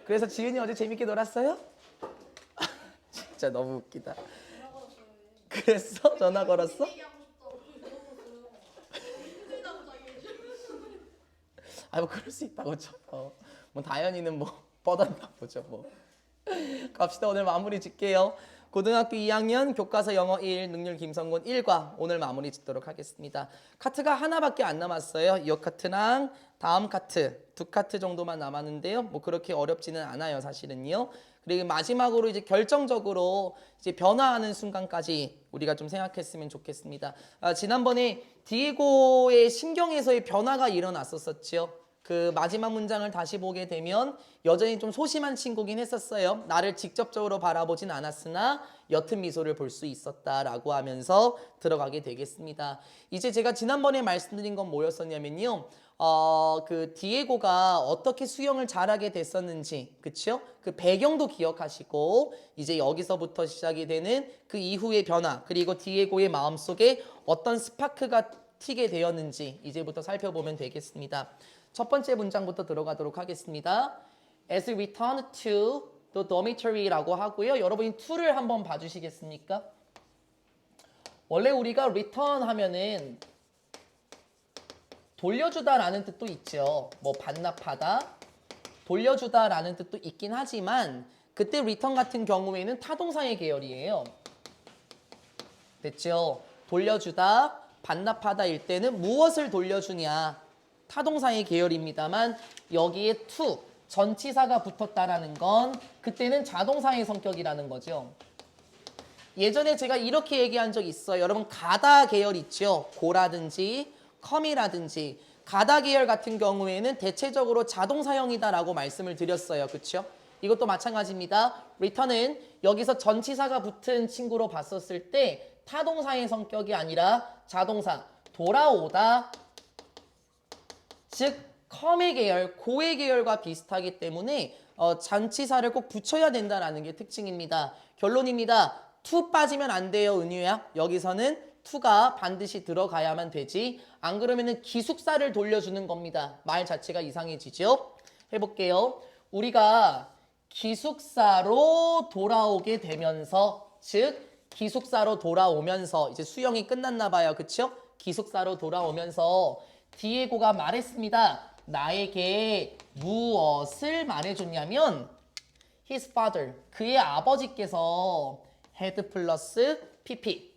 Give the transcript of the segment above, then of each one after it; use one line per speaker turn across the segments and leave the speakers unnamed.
그래서 지은이 어제 재밌게 놀았어요? 진짜 너무 웃기다. 그랬어? 전화 걸었어? 아, 뭐 그럴 수 있다고 쳐요. 뭐 다현이는 뭐 뻗었나 보죠 뭐. 갑시다. 오늘 마무리 짓게요. 고등학교 2학년 교과서 영어 1 능률 김성곤 1과 오늘 마무리 짓도록 하겠습니다. 카트가 하나밖에 안 남았어요. 이 카트랑 다음 카트 두 카트 정도만 남았는데요. 뭐 그렇게 어렵지는 않아요, 사실은요. 그리고 마지막으로 이제 결정적으로 이제 변화하는 순간까지 우리가 좀 생각했으면 좋겠습니다. 지난번에 디에고의 신경에서의 변화가 일어났었죠. 그 마지막 문장을 다시 보게 되면 여전히 좀 소심한 친구긴 했었어요. 나를 직접적으로 바라보진 않았으나 옅은 미소를 볼 수 있었다라고 하면서 들어가게 되겠습니다. 이제 제가 지난번에 말씀드린 건 뭐였었냐면요. 그 디에고가 어떻게 수영을 잘하게 됐었는지, 그쵸? 그 배경도 기억하시고 이제 여기서부터 시작이 되는 그 이후의 변화, 그리고 디에고의 마음속에 어떤 스파크가 튀게 되었는지 이제부터 살펴보면 되겠습니다. 첫 번째 문장부터 들어가도록 하겠습니다. As we return to the dormitory라고 하고요. 여러분이 to를 한번 봐주시겠습니까? 원래 우리가 return 하면은 돌려주다라는 뜻도 있죠. 뭐 반납하다, 돌려주다라는 뜻도 있긴 하지만 그때 return 같은 경우에는 타동사의 계열이에요. 됐죠? 돌려주다, 반납하다일 때는 무엇을 돌려주냐? 타동사의 계열입니다만 여기에 to, 전치사가 붙었다라는 건 그때는 자동사의 성격이라는 거죠. 예전에 제가 이렇게 얘기한 적 있어요. 여러분 가다 계열 있죠? 고라든지 come이라든지 가다 계열 같은 경우에는 대체적으로 자동사형이다라고 말씀을 드렸어요. 그렇죠? 이것도 마찬가지입니다. return은 여기서 전치사가 붙은 친구로 봤었을 때 타동사의 성격이 아니라 자동사, 돌아오다, 즉 come의 계열, 고의 계열과 비슷하기 때문에 전치사를 꼭 붙여야 된다는 게 특징입니다. 결론입니다. to 빠지면 안 돼요, 은유야. 여기서는 to가 반드시 들어가야만 되지. 안 그러면은 기숙사를 돌려주는 겁니다. 말 자체가 이상해지죠? 해볼게요. 우리가 기숙사로 돌아오게 되면서, 즉 기숙사로 돌아오면서 이제 수영이 끝났나 봐요. 그쵸? 기숙사로 돌아오면서 디에고가 말했습니다. 나에게 무엇을 말해줬냐면 his father, 그의 아버지께서 had 플러스 pp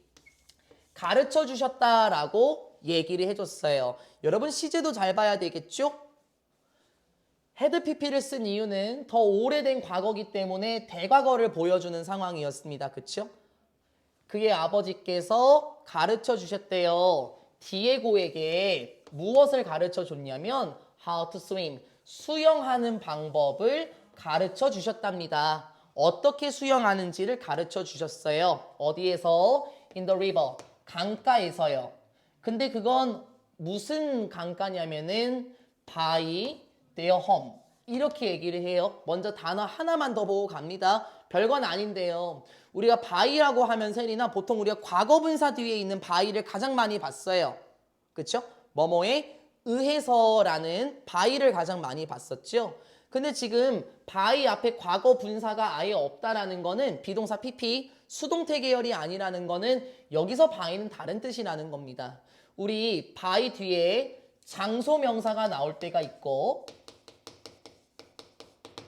가르쳐 주셨다라고 얘기를 해줬어요. 여러분 시제도 잘 봐야 되겠죠? had pp를 쓴 이유는 더 오래된 과거기 때문에 대과거를 보여주는 상황이었습니다. 그쵸? 그의 아버지께서 가르쳐 주셨대요. 디에고에게 무엇을 가르쳐 줬냐면 how to swim, 수영하는 방법을 가르쳐 주셨답니다. 어떻게 수영하는지를 가르쳐 주셨어요. 어디에서? In the river, 강가에서요. 근데 그건 무슨 강가냐면은 by their home 이렇게 얘기를 해요. 먼저 단어 하나만 더 보고 갑니다. 별건 아닌데요. 우리가 by라고 하면 세리나 보통 우리가 과거분사 뒤에 있는 by를 가장 많이 봤어요. 그쵸? 뭐뭐에 의해서라는 by를 가장 많이 봤었죠. 근데 지금 by 앞에 과거 분사가 아예 없다라는 거는 비동사 pp, 수동태 계열이 아니라는 거는 여기서 by는 다른 뜻이라는 겁니다. 우리 by 뒤에 장소 명사가 나올 때가 있고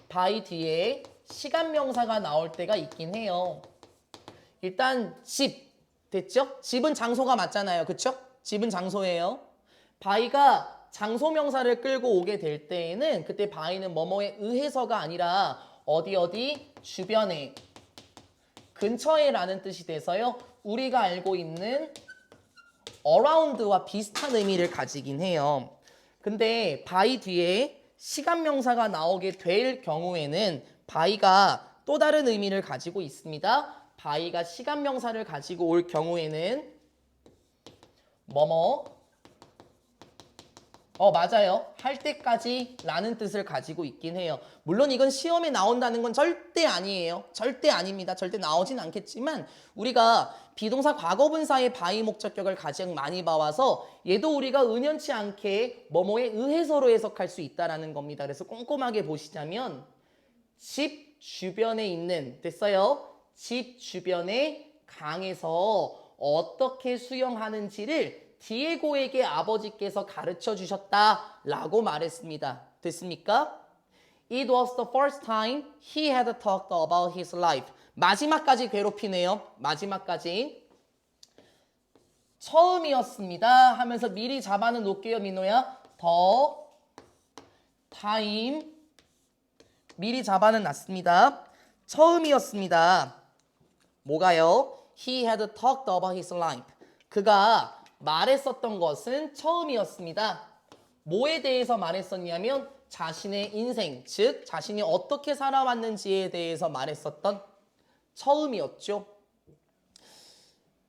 by 뒤에 시간 명사가 나올 때가 있긴 해요. 일단 집, 됐죠? 집은 장소가 맞잖아요. 그쵸? 집은 장소예요. by가 장소 명사를 끌고 오게 될 때에는 그때 by는 뭐뭐에 의해서가 아니라 어디 주변에, 근처에 라는 뜻이 돼서요. 우리가 알고 있는 around와 비슷한 의미를 가지긴 해요. 근데 by 뒤에 시간 명사가 나오게 될 경우에는 by가 또 다른 의미를 가지고 있습니다. by가 시간 명사를 가지고 올 경우에는 뭐뭐 맞아요. 할 때까지 라는 뜻을 가지고 있긴 해요. 물론 이건 시험에 나온다는 건 절대 아니에요. 절대 아닙니다. 절대 나오진 않겠지만 우리가 비동사 과거분사의 by 목적격을 가장 많이 봐와서 얘도 우리가 은연치 않게 뭐뭐에 의해서로 해석할 수 있다는 겁니다. 그래서 꼼꼼하게 보시자면 집 주변에 있는, 됐어요? 집 주변의 강에서 어떻게 수영하는지를 디에고에게 아버지께서 가르쳐 주셨다라고 말했습니다. 됐습니까? It was the first time he had talked about his life. 마지막까지 괴롭히네요. 마지막까지. 처음이었습니다 하면서 미리 잡아 놓을게요, 민호야. 더 타임 미리 잡아는 놨습니다. 처음이었습니다. 뭐가요? He had talked about his life. 그가 말했었던 것은 처음이었습니다. 뭐에 대해서 말했었냐면 자신의 인생, 즉 자신이 어떻게 살아왔는지에 대해서 말했었던 처음이었죠.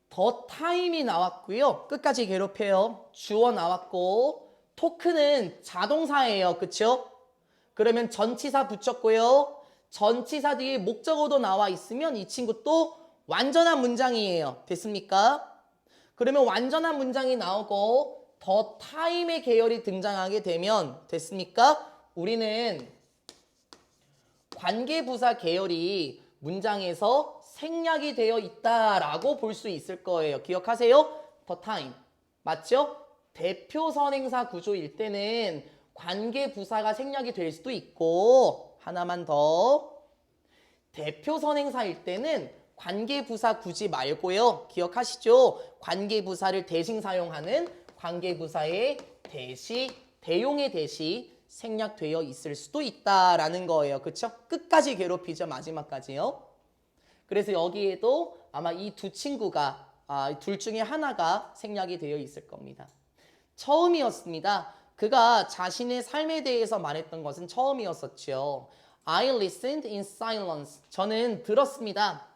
더 타임이 나왔고요. 끝까지 괴롭혀요. 주어 나왔고 토크는 자동사예요. 그쵸? 그러면 전치사 붙였고요. 전치사 뒤에 목적어도 나와 있으면 이 친구 또 완전한 문장이에요. 됐습니까? 그러면 완전한 문장이 나오고 더 타임의 계열이 등장하게 되면 됐습니까? 우리는 관계부사 계열이 문장에서 생략이 되어 있다라고 볼 수 있을 거예요. 기억하세요? 더 타임. 맞죠? 대표 선행사 구조일 때는 관계부사가 생략이 될 수도 있고 하나만 더. 대표 선행사일 때는 관계부사 굳이 말고요. 기억하시죠? 관계부사를 대신 사용하는 관계부사의 대시, 대용의 대시 생략되어 있을 수도 있다라는 거예요. 그쵸? 끝까지 괴롭히죠. 마지막까지요. 그래서 여기에도 아마 이 두 친구가 둘 중에 하나가 생략이 되어 있을 겁니다. 처음이었습니다. 그가 자신의 삶에 대해서 말했던 것은 처음이었었죠. I listened in silence. 저는 들었습니다.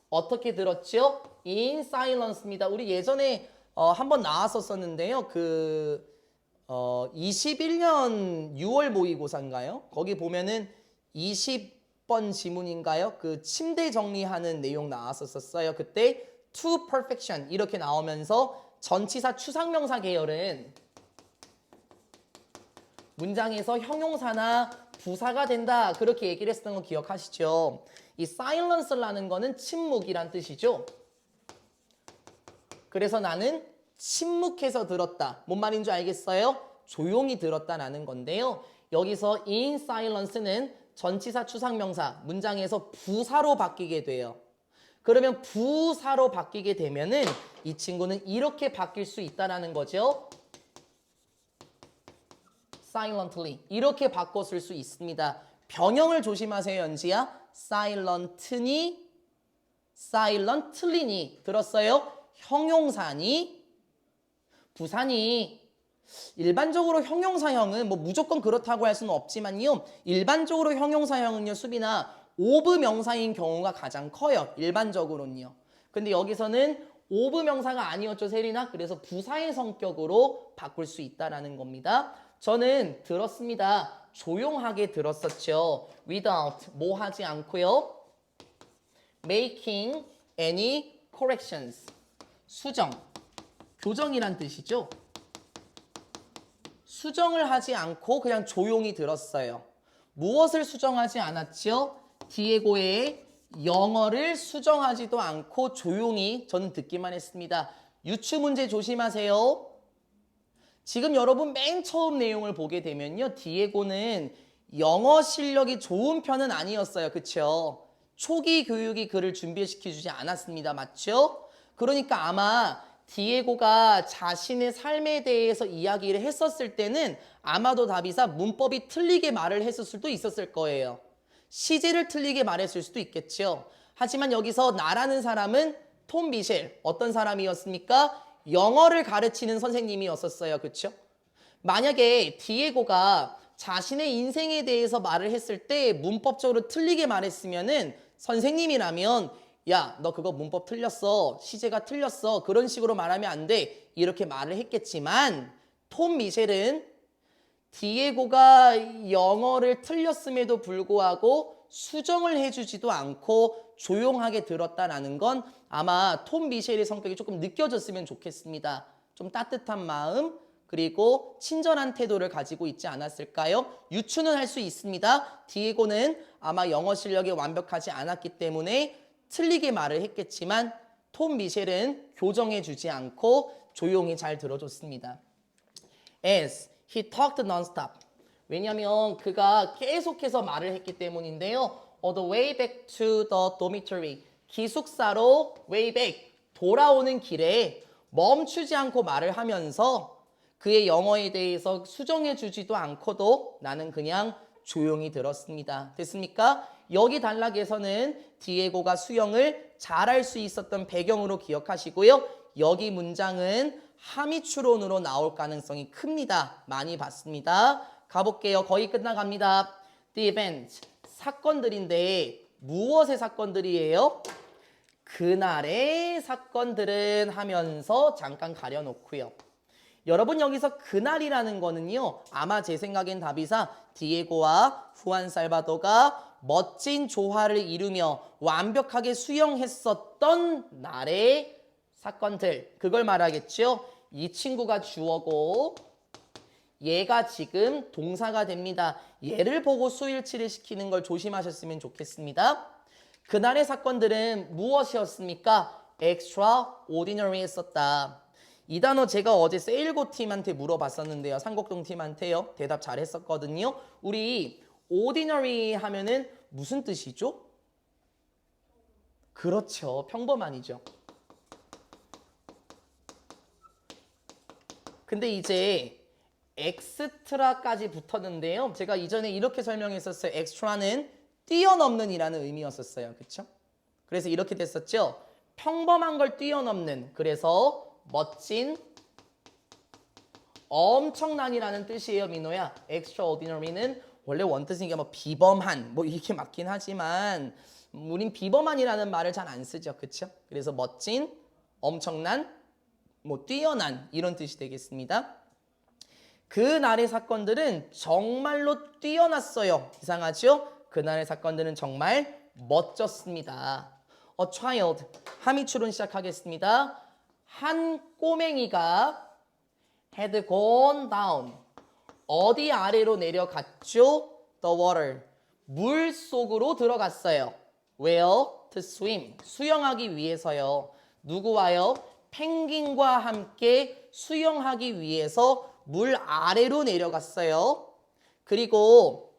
어떻게 들었죠? In silence입니다. 우리 예전에 한번 나왔었었는데요. 21년 6월 모의고사인가요? 거기 보면은 20번 지문인가요? 그 침대 정리하는 내용 나왔었어요. 그때 to perfection 이렇게 나오면서 전치사 추상명사 계열은 문장에서 형용사나 부사가 된다 그렇게 얘기를 했었던 거 기억하시죠? 이 silence라는 거는 침묵이란 뜻이죠. 그래서 나는 침묵해서 들었다. 뭔 말인 줄 알겠어요? 조용히 들었다라는 건데요. 여기서 in silence는 전치사 추상명사 문장에서 부사로 바뀌게 돼요. 그러면 부사로 바뀌게 되면은 이 친구는 이렇게 바뀔 수 있다라는 거죠. silently 이렇게 바꿔 쓸 수 있습니다. 변형을 조심하세요, 연지야. silently 들었어요? 형용사니 부사니. 일반적으로 형용사형은 뭐 무조건 그렇다고 할 수는 없지만요. 일반적으로 형용사형은요, 수빈아, 오브 명사인 경우가 가장 커요. 일반적으로는요. 근데 여기서는 오브 명사가 아니었죠, 세리나. 그래서 부사의 성격으로 바꿀 수 있다라는 겁니다. 저는 들었습니다. 조용하게 들었었죠. without 뭐 하지 않고요. making any corrections 수정, 교정이란 뜻이죠. 수정을 하지 않고 그냥 조용히 들었어요. 무엇을 수정하지 않았죠? 디에고의 영어를 수정하지도 않고 조용히 저는 듣기만 했습니다. 유추문제 조심하세요. 지금 여러분 맨 처음 내용을 보게 되면요. 디에고는 영어 실력이 좋은 편은 아니었어요. 그쵸? 초기 교육이 그를 준비시켜주지 않았습니다. 맞죠? 그러니까 아마 디에고가 자신의 삶에 대해서 이야기를 했었을 때는 아마도 다비사 문법이 틀리게 말을 했을 수도 있었을 거예요. 시제를 틀리게 말했을 수도 있겠죠. 하지만 여기서 나라는 사람은 톰 미셸 어떤 사람이었습니까? 영어를 가르치는 선생님이었었어요. 그렇죠? 만약에 디에고가 자신의 인생에 대해서 말을 했을 때 문법적으로 틀리게 말했으면은 선생님이라면 야, 너 그거 문법 틀렸어. 시제가 틀렸어. 그런 식으로 말하면 안 돼. 이렇게 말을 했겠지만 톰 미셸은 디에고가 영어를 틀렸음에도 불구하고 수정을 해주지도 않고 조용하게 들었다라는 건 아마 톰 미셸의 성격이 조금 느껴졌으면 좋겠습니다. 좀 따뜻한 마음, 그리고 친절한 태도를 가지고 있지 않았을까요? 유추는 할 수 있습니다. 디에고는 아마 영어 실력이 완벽하지 않았기 때문에 틀리게 말을 했겠지만 톰 미셸은 교정해주지 않고 조용히 잘 들어줬습니다. As he talked non-stop. 왜냐하면 그가 계속해서 말을 했기 때문인데요. On the way back to the dormitory. 기숙사로 way back. 돌아오는 길에 멈추지 않고 말을 하면서 그의 영어에 대해서 수정해주지도 않고도 나는 그냥 조용히 들었습니다. 됐습니까? 여기 단락에서는 디에고가 수영을 잘할 수 있었던 배경으로 기억하시고요. 여기 문장은 함의추론으로 나올 가능성이 큽니다. 많이 봤습니다. 가볼게요. 거의 끝나갑니다. The event, 사건들인데 무엇의 사건들이에요? 그날의 사건들은 하면서 잠깐 가려놓고요. 여러분 여기서 그날이라는 거는요. 아마 제 생각엔 답이사 디에고와 후안 살바도가 멋진 조화를 이루며 완벽하게 수영했었던 날의 사건들. 그걸 말하겠죠. 이 친구가 주어고 얘가 지금 동사가 됩니다. 얘를 보고 수일치를 시키는 걸 조심하셨으면 좋겠습니다. 그날의 사건들은 무엇이었습니까? extraordinary 했었다. 이 단어 제가 어제 세일고 팀한테 물어봤었는데요. 상곡동 팀한테요. 대답 잘했었거든요. 우리 ordinary 하면은 무슨 뜻이죠? 그렇죠. 평범한이죠. 근데 이제 엑스트라까지 붙었는데요. 제가 이전에 이렇게 설명했었어요. 엑스트라는 뛰어넘는 이라는 의미였었어요. 그렇죠? 그래서 이렇게 됐었죠. 평범한 걸 뛰어넘는, 그래서 멋진, 엄청난이라는 뜻이에요. 민호야. extraordinary는 원래 원뜻은 이게 뭐 비범한 뭐 이렇게 맞긴 하지만 우린 비범한이라는 말을 잘 안 쓰죠. 그렇죠? 그래서 멋진, 엄청난, 뭐 뛰어난 이런 뜻이 되겠습니다. 그날의 사건들은 정말로 뛰어났어요. 이상하죠? 그날의 사건들은 정말 멋졌습니다. A child, 함의추론 시작하겠습니다. 한 꼬맹이가 had gone down, 어디 아래로 내려갔죠? The water, 물 속으로 들어갔어요. Where? To swim, 수영하기 위해서요. 누구와요? 펭귄과 함께 수영하기 위해서 물 아래로 내려갔어요. 그리고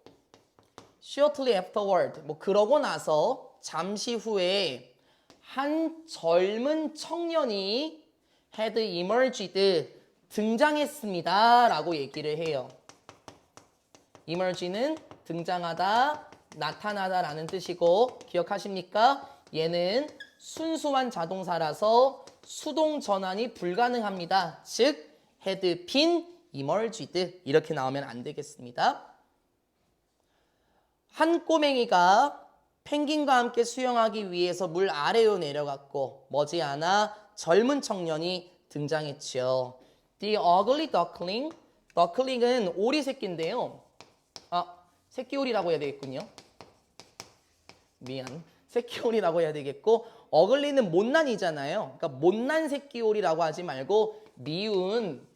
shortly afterward, 뭐 그러고 나서 잠시 후에 한 젊은 청년이 had emerged, 등장했습니다 라고 얘기를 해요. emerge는 등장하다, 나타나다 라는 뜻이고 기억하십니까? 얘는 순수한 자동사라서 수동 전환이 불가능합니다. 즉 had been emerged 이렇게 나오면 안 되겠습니다. 한 꼬맹이가 펭귄과 함께 수영하기 위해서 물 아래로 내려갔고 머지않아 젊은 청년이 등장했죠. The ugly duckling, duckling은 오리 새끼인데요. 새끼 오리라고 해야 되겠군요. 미안. 새끼 오리라고 해야 되겠고 어글리는 못난이잖아요. 그러니까 못난 새끼 오리라고 하지 말고 미운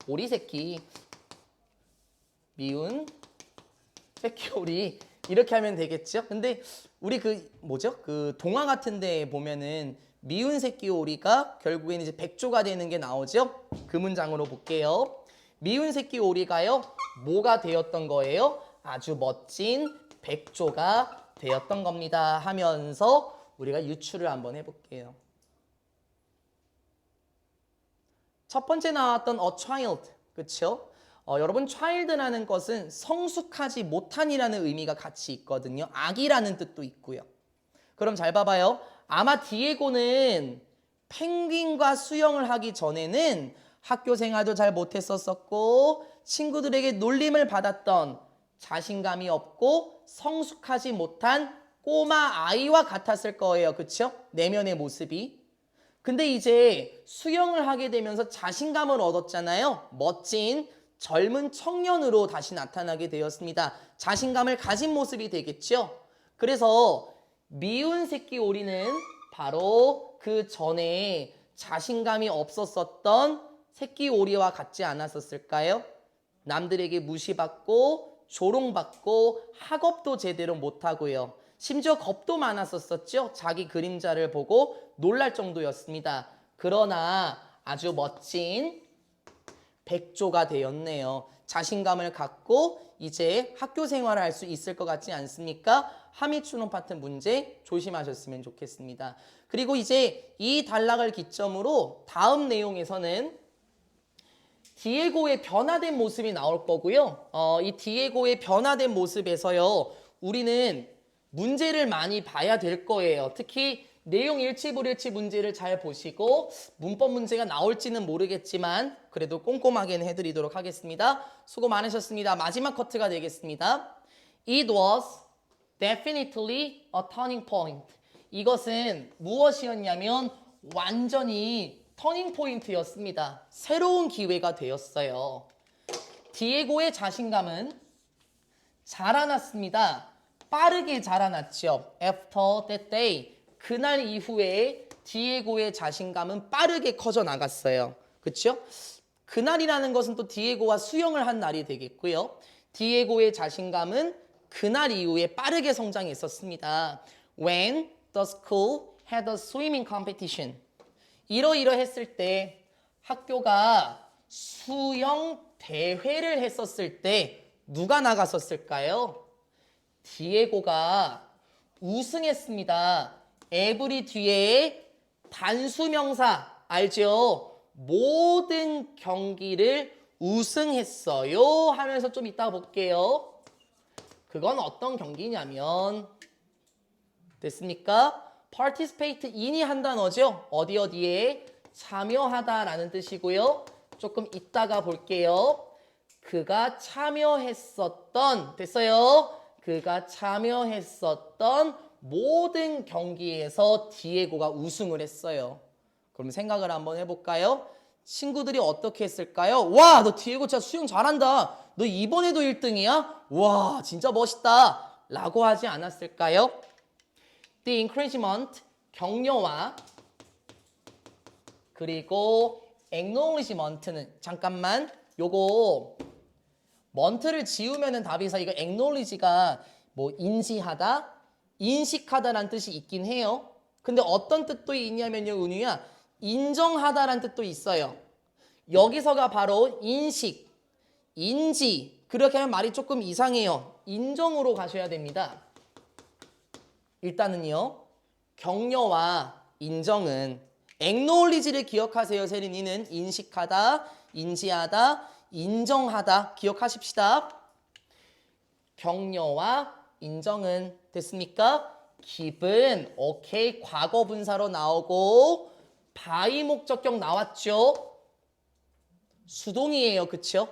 오리 새끼, 미운 새끼 오리 이렇게 하면 되겠죠. 근데 우리 그 동화 같은 데 보면은 미운 새끼 오리가 결국에는 이제 백조가 되는 게 나오죠. 그 문장으로 볼게요. 미운 새끼 오리가요, 뭐가 되었던 거예요? 아주 멋진 백조가 되었던 겁니다 하면서 우리가 유추를 한번 해볼게요. 첫 번째 나왔던 a child, 그쵸? 여러분 child라는 것은 성숙하지 못한이라는 의미가 같이 있거든요. 아기라는 뜻도 있고요. 그럼 잘 봐봐요. 아마 디에고는 펭귄과 수영을 하기 전에는 학교 생활도 잘 못했었고 친구들에게 놀림을 받았던 자신감이 없고 성숙하지 못한 꼬마 아이와 같았을 거예요. 그쵸? 내면의 모습이. 근데 이제 수영을 하게 되면서 자신감을 얻었잖아요. 멋진 젊은 청년으로 다시 나타나게 되었습니다. 자신감을 가진 모습이 되겠죠? 그래서 미운 새끼 오리는 바로 그 전에 자신감이 없었었던 새끼 오리와 같지 않았었을까요? 남들에게 무시받고 조롱받고 학업도 제대로 못하고요. 심지어 겁도 많았었죠. 자기 그림자를 보고 놀랄 정도였습니다. 그러나 아주 멋진 백조가 되었네요. 자신감을 갖고 이제 학교 생활을 할 수 있을 것 같지 않습니까? 하미추노 파트 문제 조심하셨으면 좋겠습니다. 그리고 이제 이 단락을 기점으로 다음 내용에서는 디에고의 변화된 모습이 나올 거고요. 이 디에고의 변화된 모습에서요. 우리는 문제를 많이 봐야 될 거예요. 특히 내용 일치불일치 문제를 잘 보시고 문법 문제가 나올지는 모르겠지만 그래도 꼼꼼하게는 해드리도록 하겠습니다. 수고 많으셨습니다. 마지막 커트가 되겠습니다. It was definitely a turning point. 이것은 무엇이었냐면 완전히 터닝 포인트였습니다. 새로운 기회가 되었어요. 디에고의 자신감은 자라났습니다. 빠르게 자라났죠. After that day. 그날 이후에 디에고의 자신감은 빠르게 커져 나갔어요. 그렇죠? 그날이라는 것은 또 디에고와 수영을 한 날이 되겠고요. 디에고의 자신감은 그날 이후에 빠르게 성장했었습니다. When the school had a swimming competition. 이러이러했을 때 학교가 수영 대회를 했었을 때 누가 나갔었을까요? 디에고가 우승했습니다. 에브리 뒤에 단수명사 알죠? 모든 경기를 우승했어요 하면서 좀 이따 볼게요. 그건 어떤 경기냐면 됐습니까? participate in이 한 단어죠. 어디에 참여하다라는 뜻이고요. 조금 이따가 볼게요. 그가 참여했었던 됐어요. 그가 참여했었던 모든 경기에서 디에고가 우승을 했어요. 그럼 생각을 한번 해볼까요? 친구들이 어떻게 했을까요? 와, 너 디에고 진짜 수영 잘한다. 너 이번에도 1등이야? 와, 진짜 멋있다. 라고 하지 않았을까요? The encouragement, 격려와 그리고 acknowledgement는 잠깐만 요거 먼트를 지우면은 답이서 이거 acknowledge가 뭐 인지하다, 인식하다라는 뜻이 있긴 해요. 근데 어떤 뜻도 있냐면요, 은유야. 인정하다라는 뜻도 있어요. 여기서가 바로 인식, 인지. 그렇게 하면 말이 조금 이상해요. 인정으로 가셔야 됩니다. 일단은요. 격려와 인정은 acknowledge를 기억하세요. 세린이는 인식하다, 인지하다, 인정하다 기억하십시다. 격려와 인정은 됐습니까? 기분 오케이 과거 분사로 나오고 바이 목적격 나왔죠? 수동이에요. 그쵸?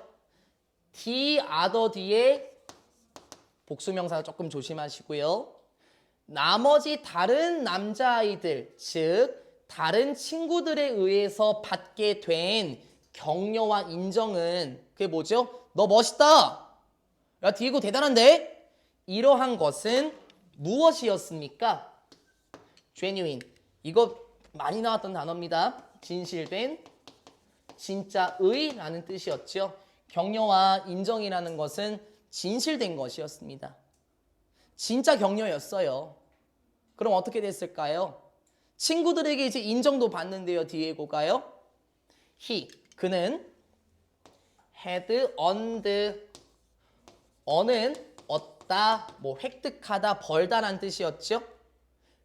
the other 뒤에 복수명사 조금 조심하시고요. 나머지 다른 남자아이들 즉 다른 친구들에 의해서 받게 된 격려와 인정은 그게 뭐죠? 너 멋있다. 야 디에고 대단한데? 이러한 것은 무엇이었습니까? genuine. 이거 많이 나왔던 단어입니다. 진실된, 진짜의 라는 뜻이었죠. 격려와 인정이라는 것은 진실된 것이었습니다. 진짜 격려였어요. 그럼 어떻게 됐을까요? 친구들에게 이제 인정도 받는데요. 디에고가요. 그는 had earned 어는 얻다, 뭐 획득하다, 벌다라는 뜻이었죠.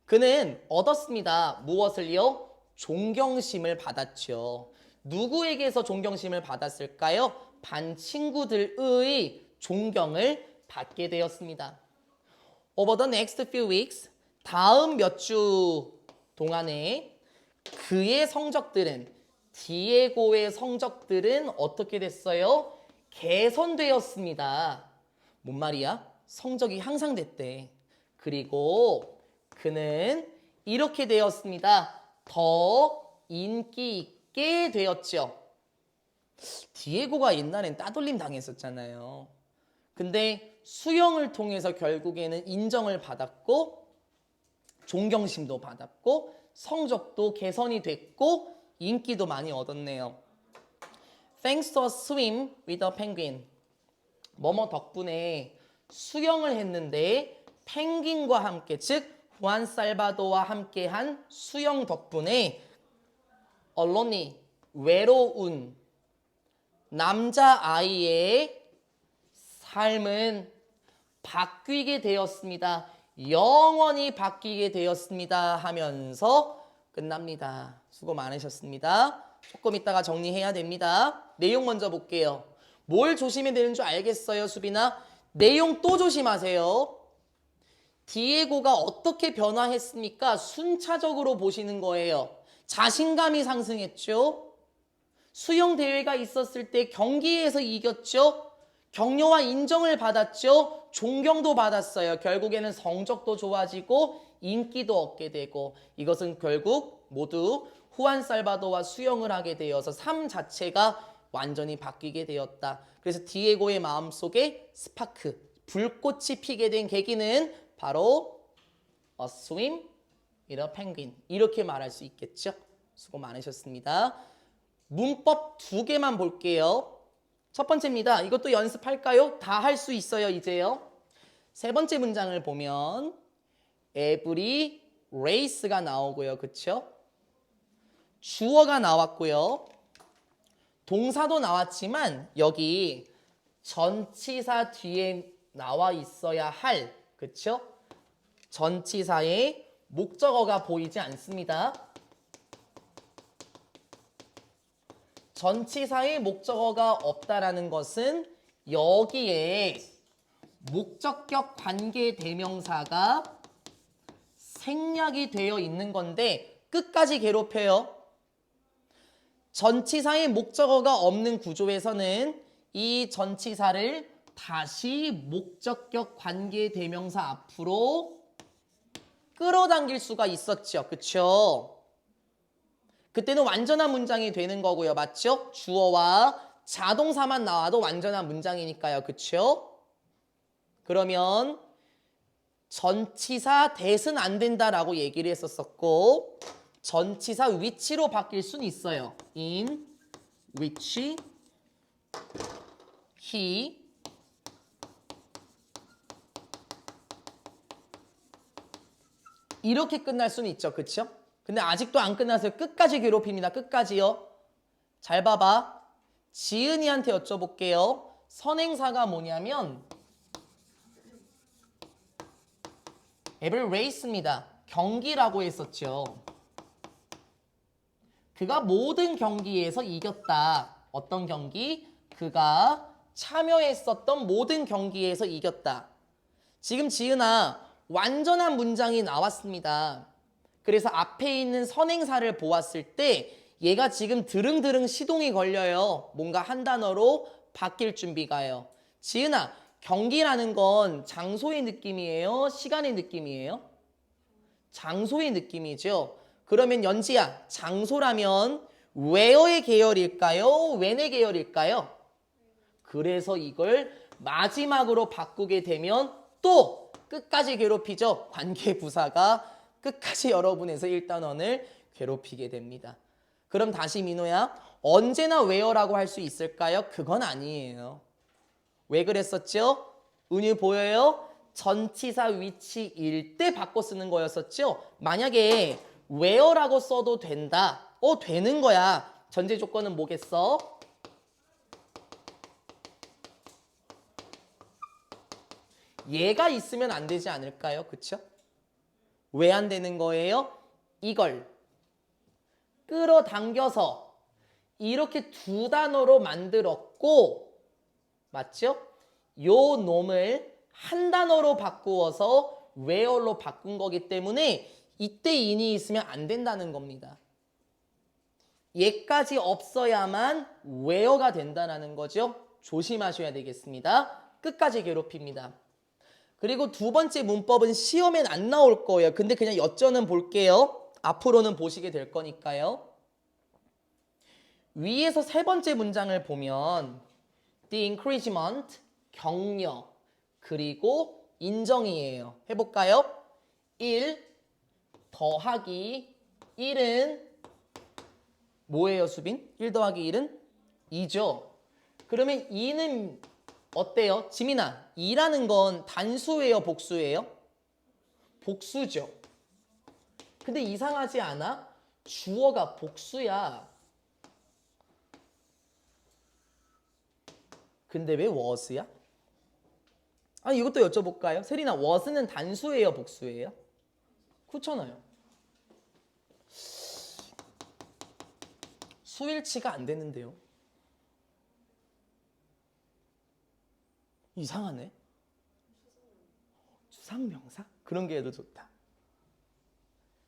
그는 얻었습니다. 무엇을요? 존경심을 받았죠. 누구에게서 존경심을 받았을까요? 반 친구들의 존경을 받게 되었습니다. Over the next few weeks, 다음 몇 주 동안에 그의 성적들은 디에고의 성적들은 어떻게 됐어요? 개선되었습니다. 뭔 말이야? 성적이 향상됐대. 그리고 그는 이렇게 되었습니다. 더 인기 있게 되었죠. 디에고가 옛날엔 따돌림 당했었잖아요. 근데 수영을 통해서 결국에는 인정을 받았고 존경심도 받았고 성적도 개선이 됐고 인기도 많이 얻었네요. Thanks to a swim with a penguin. 뭐뭐 덕분에 수영을 했는데 펭귄과 함께, 즉 후안 살바도와 함께한 수영 덕분에 언론이 외로운 남자아이의 삶은 바뀌게 되었습니다. 영원히 바뀌게 되었습니다 하면서 끝납니다. 수고 많으셨습니다. 조금 이따가 정리해야 됩니다. 내용 먼저 볼게요. 뭘 조심해야 되는 줄 알겠어요, 수빈아? 내용 또 조심하세요. 디에고가 어떻게 변화했습니까? 순차적으로 보시는 거예요. 자신감이 상승했죠. 수영 대회가 있었을 때 경기에서 이겼죠. 격려와 인정을 받았죠. 존경도 받았어요. 결국에는 성적도 좋아지고 인기도 얻게 되고, 이것은 결국 모두 후안 살바도와 수영을 하게 되어서 삶 자체가 완전히 바뀌게 되었다. 그래서 디에고의 마음속에 스파크, 불꽃이 피게 된 계기는 바로 a swim with a penguin, 이렇게 말할 수 있겠죠. 수고 많으셨습니다. 문법 2개만 볼게요. 첫 번째입니다. 이것도 연습할까요? 다 할 수 있어요, 이제요. 세 번째 문장을 보면 every race가 나오고요. 그쵸? 주어가 나왔고요. 동사도 나왔지만 여기 전치사 뒤에 나와 있어야 할, 그쵸? 전치사의 목적어가 보이지 않습니다. 전치사의 목적어가 없다라는 것은 여기에 목적격 관계 대명사가 생략이 되어 있는 건데 끝까지 괴롭혀요. 전치사의 목적어가 없는 구조에서는 이 전치사를 다시 목적격 관계 대명사 앞으로 끌어당길 수가 있었죠. 그쵸? 그때는 완전한 문장이 되는 거고요. 맞죠? 주어와 자동사만 나와도 완전한 문장이니까요. 그쵸? 그러면 전치사 that은 안 된다라고 얘기를 했었었고, 전치사 which로 바뀔 수는 있어요. in which he 이렇게 끝날 수는 있죠. 그쵸? 근데 아직도 안 끝나서요. 끝까지 괴롭힙니다. 끝까지요. 잘 봐봐. 지은이한테 여쭤볼게요. 선행사가 뭐냐면 every race입니다. 경기라고 했었죠. 그가 모든 경기에서 이겼다. 어떤 경기? 그가 참여했었던 모든 경기에서 이겼다. 지금 지은아, 완전한 문장이 나왔습니다. 그래서 앞에 있는 선행사를 보았을 때 얘가 지금 드릉드릉 시동이 걸려요. 뭔가 한 단어로 바뀔 준비가요. 지은아, 경기라는 건 장소의 느낌이에요? 시간의 느낌이에요? 장소의 느낌이죠. 그러면 연지야, 장소라면 where의 계열일까요? when의 계열일까요? 그래서 이걸 마지막으로 바꾸게 되면 또 끝까지 괴롭히죠. 관계부사가 끝까지 여러분에서 1단원을 괴롭히게 됩니다. 그럼 다시 민호야, 언제나 where라고 할 수 있을까요? 그건 아니에요. 왜 그랬었죠? 은유 보여요? 전치사 위치일 때 바꿔 쓰는 거였었죠? 만약에 where라고 써도 된다. 되는 거야. 전제 조건은 뭐겠어? 얘가 있으면 안 되지 않을까요? 그쵸? 왜 안 되는 거예요? 이걸 끌어당겨서 이렇게 두 단어로 만들었고, 맞죠? 요 놈을 한 단어로 바꾸어서 where로 바꾼 거기 때문에 이때 in이 있으면 안 된다는 겁니다. 얘까지 없어야만 where가 된다는 거죠. 조심하셔야 되겠습니다. 끝까지 괴롭힙니다. 그리고 두 번째 문법은 시험엔 안 나올 거예요. 근데 그냥 여쭤는 볼게요. 앞으로는 보시게 될 거니까요. 위에서 세 번째 문장을 보면 the encouragement, 격려, 그리고 인정이에요. 해볼까요? 1 더하기 1은 뭐예요, 수빈? 1 더하기 1은 2죠. 그러면 2는 어때요? 지민아, 2라는 건 단수예요, 복수예요? 복수죠. 근데 이상하지 않아? 주어가 복수야. 근데 왜 was야? 아니 이것도 여쭤볼까요? 세린아, was는 단수예요, 복수예요? 그렇잖아요. 수일치가 안 되는데요. 이상하네. 추상명사? 그런 게 해도 좋다.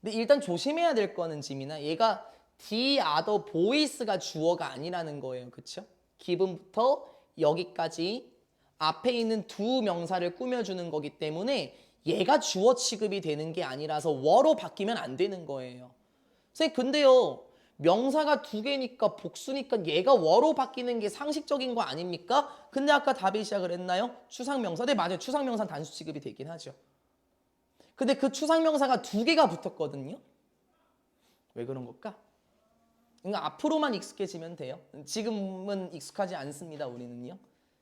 근데 일단 조심해야 될 거는 지민아, 얘가 the other boys가 주어가 아니라는 거예요. 그쵸? 기분부터 여기까지 앞에 있는 두 명사를 꾸며주는 거기 때문에 얘가 주어 취급이 되는 게 아니라서 were 바뀌면 안 되는 거예요. 선생님, 근데요, 명사가 두 개니까 복수니까 얘가 were 바뀌는 게 상식적인 거 아닙니까? 근데 아까 답이 시작을 했나요? 추상명사. 네, 맞아요. 추상명사는 단수 취급이 되긴 하죠. 근데 그 추상명사가 두 개가 붙었거든요. 왜 그런 걸까? 그러니까 앞으로만 익숙해지면 돼요. 지금은 익숙하지 않습니다, 우리는요.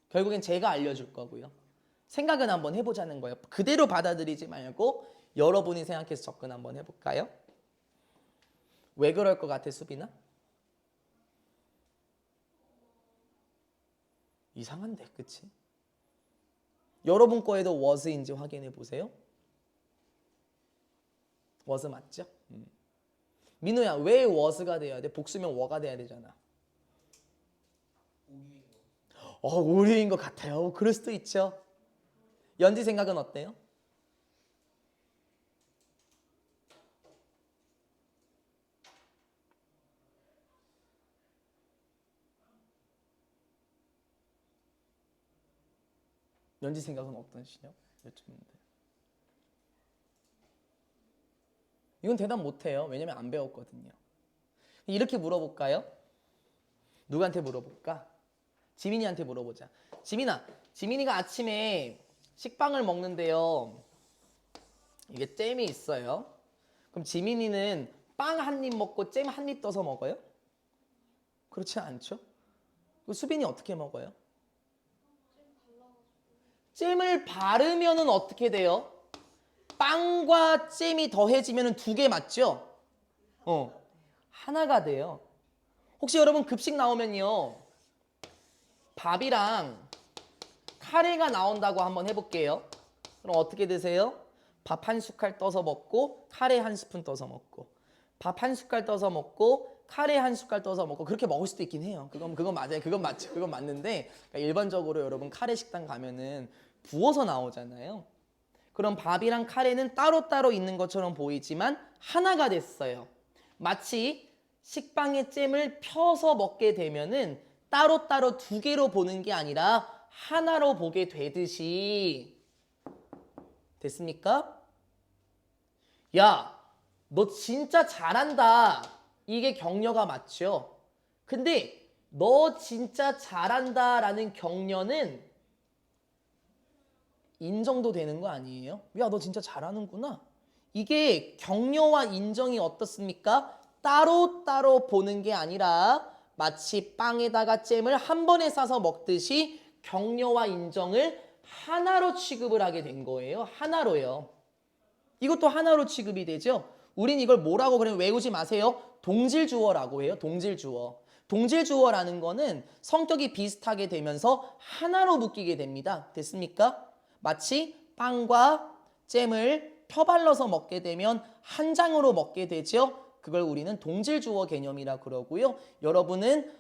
결국엔 제가 알려줄 거고요. 생각은 한번 해보자는 거예요. 그대로 받아들이지 말고 여러분이 생각해서 접근 한번 해볼까요? 왜 그럴 것 같아, 수빈아? 이상한데, 그치? 여러분 거에도 was인지 확인해 보세요. was 맞죠? 민우야, 왜 was가 돼야 돼? 복수면 we가 돼야 되잖아. 오류인 것 같아요. 그럴 수도 있죠. 연지 생각은 어때요? 연지 생각은 어떠시죠? 여쭙는데. 이건 대답 못해요. 왜냐면 안 배웠거든요. 이렇게 물어볼까요? 누구한테 물어볼까? 지민이한테 물어보자. 지민아, 지민이가 아침에 식빵을 먹는데요. 이게 잼이 있어요. 그럼 지민이는 빵 한 입 먹고 잼 한 입 떠서 먹어요? 그렇지 않죠? 수빈이 어떻게 먹어요? 잼을 바르면은 어떻게 돼요? 빵과 잼이 더해지면 두 개 맞죠? 하나가 돼요. 혹시 여러분 급식 나오면요, 밥이랑 카레가 나온다고 한번 해볼게요. 그럼 어떻게 드세요? 밥 한 숟갈 떠서 먹고 카레 한 스푼 떠서 먹고, 밥 한 숟갈 떠서 먹고 카레 한 숟갈 떠서 먹고, 그렇게 먹을 수도 있긴 해요. 그건 맞아요. 그건 맞죠. 그건 맞는데, 그러니까 일반적으로 여러분 카레 식당 가면은 부어서 나오잖아요. 그럼 밥이랑 카레는 따로따로 있는 것처럼 보이지만 하나가 됐어요. 마치 식빵에 잼을 펴서 먹게 되면은 따로따로 두 개로 보는 게 아니라 하나로 보게 되듯이. 됐습니까? 야, 너 진짜 잘한다. 이게 격려가 맞죠? 근데 너 진짜 잘한다 라는 격려는 인정도 되는 거 아니에요? 야, 너 진짜 잘하는구나. 이게 격려와 인정이 어떻습니까? 따로따로 보는 게 아니라 마치 빵에다가 잼을 한 번에 싸서 먹듯이 격려와 인정을 하나로 취급을 하게 된 거예요. 하나로요. 이것도 하나로 취급이 되죠. 우린 이걸 뭐라고 그냥 외우지 마세요. 동질주어라고 해요. 동질주어. 동질주어라는 거는 성격이 비슷하게 되면서 하나로 묶이게 됩니다. 됐습니까? 마치 빵과 잼을 펴발라서 먹게 되면 한 장으로 먹게 되죠. 그걸 우리는 동질주어 개념이라 그러고요. 여러분은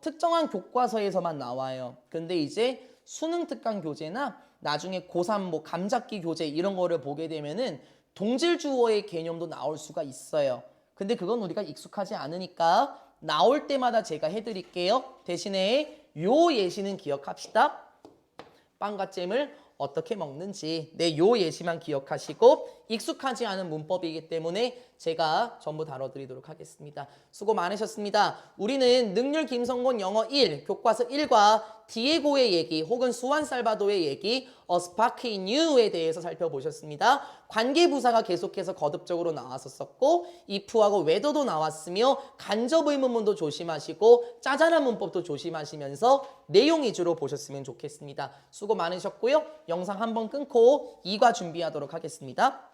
특정한 교과서에서만 나와요. 근데 이제 수능 특강 교재나 나중에 고3 뭐 감잡기 교재 이런 거를 보게 되면은 동질주어의 개념도 나올 수가 있어요. 근데 그건 우리가 익숙하지 않으니까 나올 때마다 제가 해드릴게요. 대신에 요 예시는 기억합시다. 빵과 잼을 어떻게 먹는지. 네, 요 예시만 기억하시고, 익숙하지 않은 문법이기 때문에 제가 전부 다뤄드리도록 하겠습니다. 수고 많으셨습니다. 우리는 능률 김성곤 영어 1 교과서 1과 디에고의 얘기 혹은 수완 살바도의 얘기 스파키 뉴에 대해서 살펴보셨습니다. 관계부사가 계속해서 거듭적으로 나왔었고 if하고 whether도 나왔으며 간접 의문문도 조심하시고 짜잘한 문법도 조심하시면서 내용 위주로 보셨으면 좋겠습니다. 수고 많으셨고요. 영상 한번 끊고 2과 준비하도록 하겠습니다.